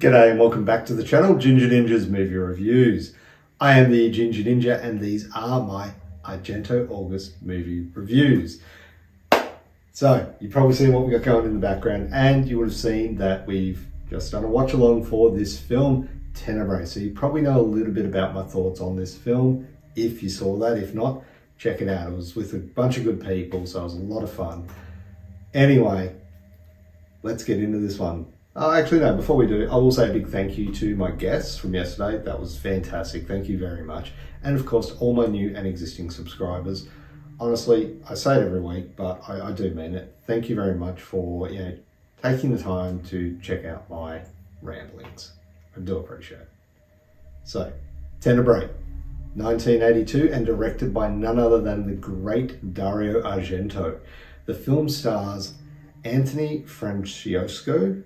G'day and welcome back to the channel, Ginger Ninja's Movie Reviews. I am the Ginger Ninja and these are my Argento August movie reviews. So, you've probably seen what we got going in the background and you would have seen that we've just done a watch along for this film, Tenebrae. So you probably know a little bit about my thoughts on this film if you saw that. If not, check it out. It was with a bunch of good people, so it was a lot of fun. Anyway, let's get into this one. Oh, actually, no, before we do, I will say a big thank you to my guests from yesterday. That was fantastic. Thank you very much. And of course, all my new and existing subscribers. Honestly, I say it every week, but I do mean it. Thank you very much for taking the time to check out my ramblings. I do appreciate it. So, Tenebrae, 1982, and directed by none other than the great Dario Argento. The film stars Anthony Francesco,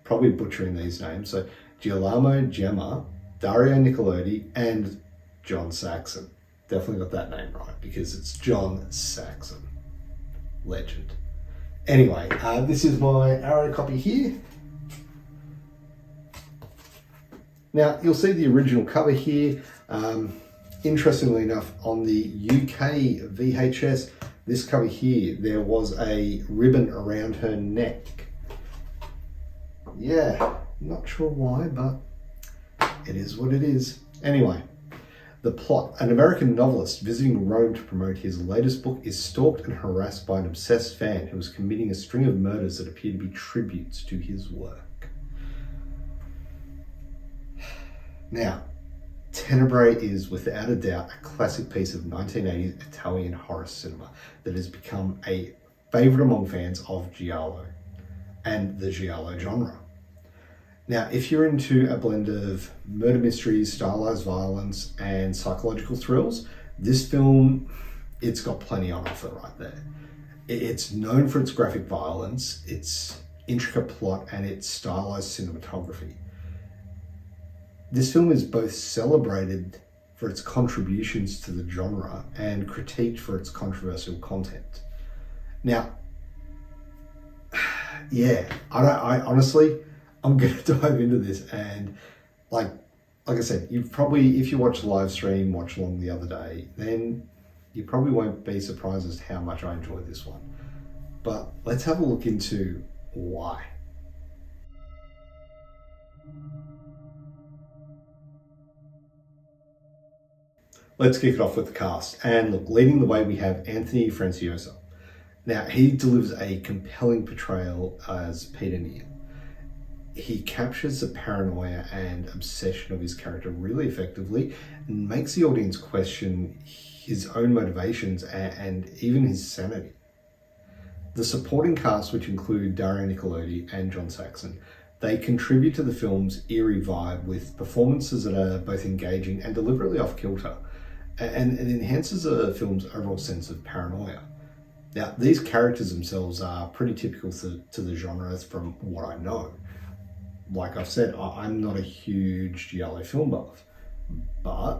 probably butchering these names, so Giallo, Gemma, darianicolodi, and johnsaxon. Definitely got that name right because it's Johnsaxon. Legend. Anyway, this is my Arrow copy here. Now, you'll see the original cover here. Interestingly enough, on the UK VHS, this cover here, there was a ribbon around her neck. Yeah, not sure why, but it is what it is. Anyway, the plot. An American novelist visiting Rome to promote his latest book is stalked and harassed by an obsessed fan who is committing a string of murders that appear to be tributes to his work. Now, Tenebrae is without a doubt a classic piece of 1980s Italian horror cinema that has become a favourite among fans of Giallo and the Giallo genre. Now, if you're into a blend of murder mysteries, stylized violence, and psychological thrills, this film, it's got plenty on offer right there. It's known for its graphic violence, its intricate plot, and its stylized cinematography. This film is both celebrated for its contributions to the genre and critiqued for its controversial content. Now, yeah, I honestly, I'm going to dive into this, and like I said, you probably, if you watch the live stream, watch along the other day, then you probably won't be surprised as to how much I enjoyed this one. But let's have a look into why. Let's kick it off with the cast. And look, leading the way we have Anthony Francesco. Now, he delivers a compelling portrayal as Peter Neal. He captures the paranoia and obsession of his character really effectively and makes the audience question his own motivations and even his sanity. The supporting cast, which include darianicolodi and johnsaxon, they contribute to the film's eerie vibe with performances that are both engaging and deliberately off-kilter, and it enhances the film's overall sense of paranoia. Now, these characters themselves are pretty typical to the genre from what I know. Like I've said, I'm not a huge Giallo film buff, but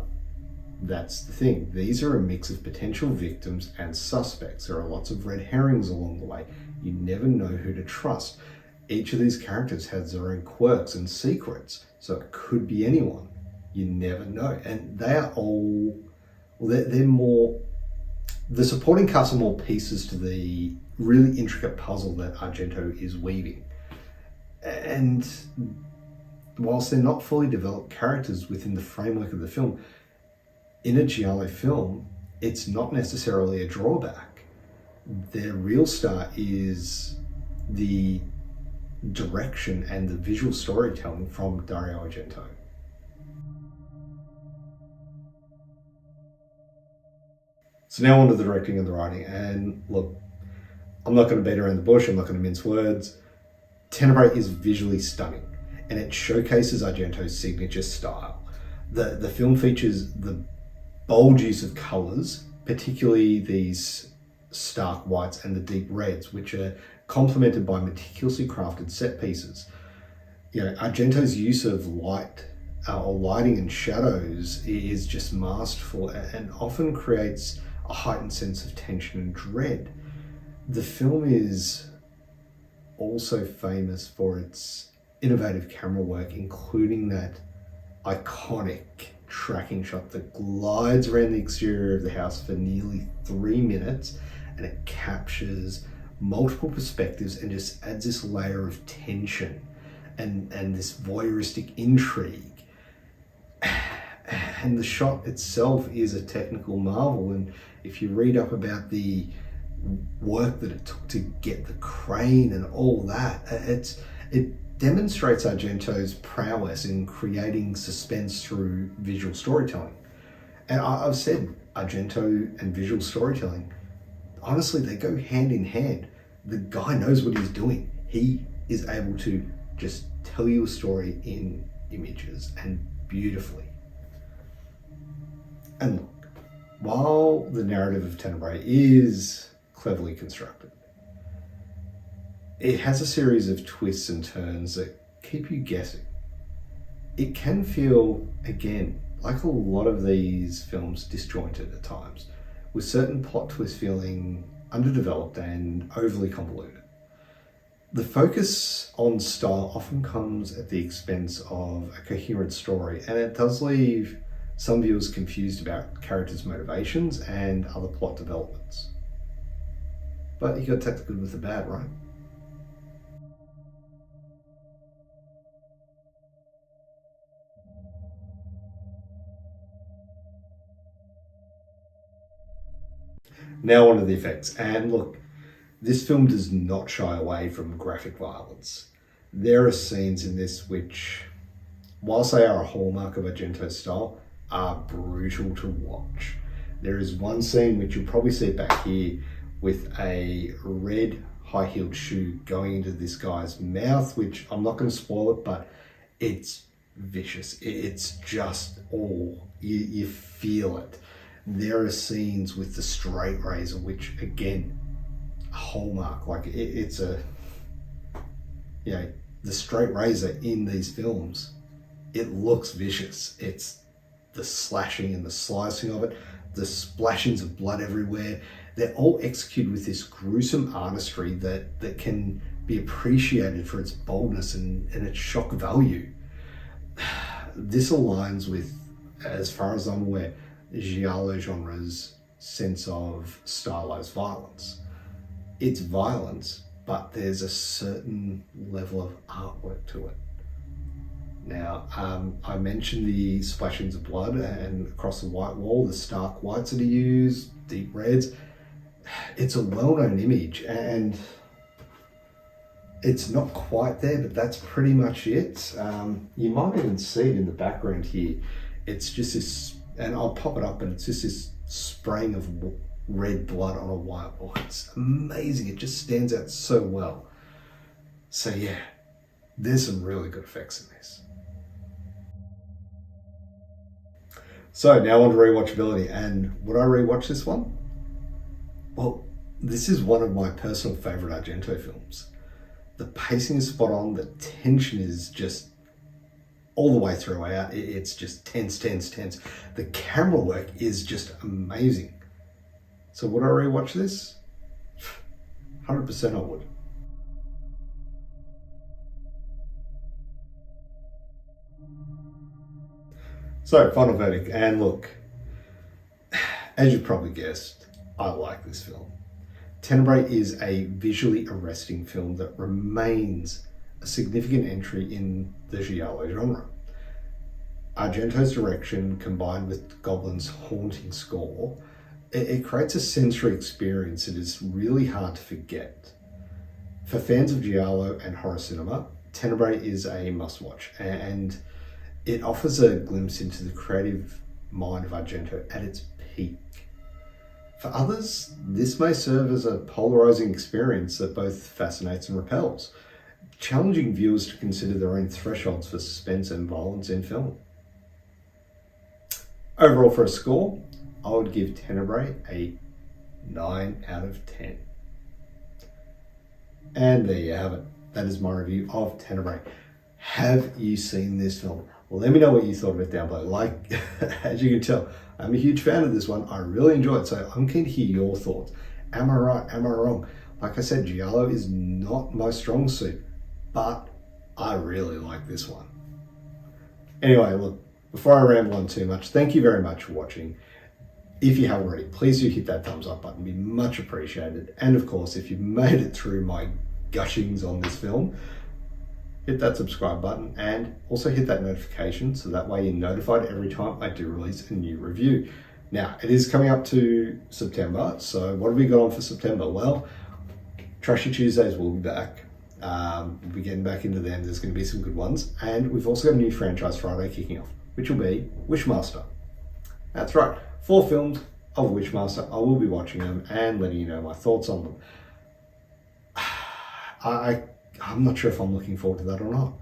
that's the thing. These are a mix of potential victims and suspects. There are lots of red herrings along the way. You never know who to trust. Each of these characters has their own quirks and secrets, so it could be anyone. You never know. And they are all, they're more, the supporting cast are more pieces to the really intricate puzzle that Argento is weaving. And whilst they're not fully developed characters within the framework of the film, in a Giallo film, it's not necessarily a drawback. Their real star is the direction and the visual storytelling from Dario Argento. So now on to the directing and the writing. And look, I'm not going to beat around the bush, I'm not going to mince words. Tenebrae is visually stunning and it showcases Argento's signature style. The film features the bold use of colours, particularly these stark whites and the deep reds, which are complemented by meticulously crafted set pieces. Argento's use of light or lighting and shadows is just masterful and often creates a heightened sense of tension and dread. The film is also famous for its innovative camera work, including that iconic tracking shot that glides around the exterior of the house for nearly 3 minutes, and it captures multiple perspectives and just adds this layer of tension and this voyeuristic intrigue. And the shot itself is a technical marvel, and if you read up about the work that it took to get the crane and all that, it demonstrates Argento's prowess in creating suspense through visual storytelling. And I've said Argento and visual storytelling, honestly, they go hand in hand. The guy knows what he's doing. He is able to just tell you a story in images and beautifully. And look, while the narrative of Tenebrae is cleverly constructed, it has a series of twists and turns that keep you guessing. It can feel, again, like a lot of these films, disjointed at times, with certain plot twists feeling underdeveloped and overly convoluted. The focus on style often comes at the expense of a coherent story, and it does leave some viewers confused about characters' motivations and other plot developments. But you gotta take the good with the bad, right? Now on to the effects. And look, this film does not shy away from graphic violence. There are scenes in this which, whilst they are a hallmark of Argento's style, are brutal to watch. There is one scene which you'll probably see back here with a red high-heeled shoe going into this guy's mouth, which I'm not going to spoil it, but it's vicious. It's just you feel it. There are scenes with the straight razor, which again, a hallmark, like it's a, the straight razor in these films, it looks vicious. It's the slashing and the slicing of it, the splashings of blood everywhere. They're all executed with this gruesome artistry that can be appreciated for its boldness and its shock value. This aligns with, as far as I'm aware, Giallo genre's sense of stylized violence. It's violence, but there's a certain level of artwork to it. Now, I mentioned the splashings of blood and across the white wall, the stark whites that are used, deep reds. It's a well-known image, and it's not quite there, but that's pretty much it. You might even see it in the background here. It's just this, and I'll pop it up, but it's just this spraying of red blood on a white wall. It's amazing. It just stands out so well. So yeah, there's some really good effects in this. So now on to rewatchability, and would I rewatch this one? Well, this is one of my personal favorite Argento films. The pacing is spot on, the tension is just all the way throughout. It's just tense, tense, tense. The camera work is just amazing. So would I rewatch this? 100% I would. So, final verdict, and look, as you probably guessed, I like this film. Tenebrae is a visually arresting film that remains a significant entry in the Giallo genre. Argento's direction, combined with Goblin's haunting score, it creates a sensory experience that is really hard to forget. For fans of Giallo and horror cinema, Tenebrae is a must-watch, and it offers a glimpse into the creative mind of Argento at its peak. For others, this may serve as a polarizing experience that both fascinates and repels, challenging viewers to consider their own thresholds for suspense and violence in film. Overall, for a score, I would give Tenebrae a 9 out of 10. And there you have it. That is my review of Tenebrae. Have you seen this film? Let me know what you thought of it down below. Like, as you can tell, I'm a huge fan of this one. I really enjoy it, so I'm keen to hear your thoughts. Am I right? Am I wrong? Like I said, Giallo is not my strong suit, but I really like this one. Anyway, look, before I ramble on too much, thank you very much for watching. If you haven't already, please do hit that thumbs up button, it'd be much appreciated. And of course, if you've made it through my gushings on this film, hit that subscribe button and also hit that notification so that way you're notified every time I do release a new review. Now, it is coming up to September, so what have we got on for September? Well, Trashy Tuesdays will be back. We'll be getting back into them. There's going to be some good ones. And we've also got a new franchise Friday kicking off, which will be Wishmaster. That's right, 4 films of Wishmaster. I will be watching them and letting you know my thoughts on them. I'm not sure if I'm looking forward to that or not.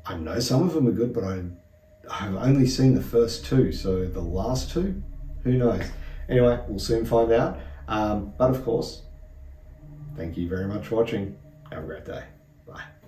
I know some of them are good, but I've only seen the first 2, so the last 2, who knows? Anyway, we'll soon find out. But of course, thank you very much for watching. Have a great day. Bye.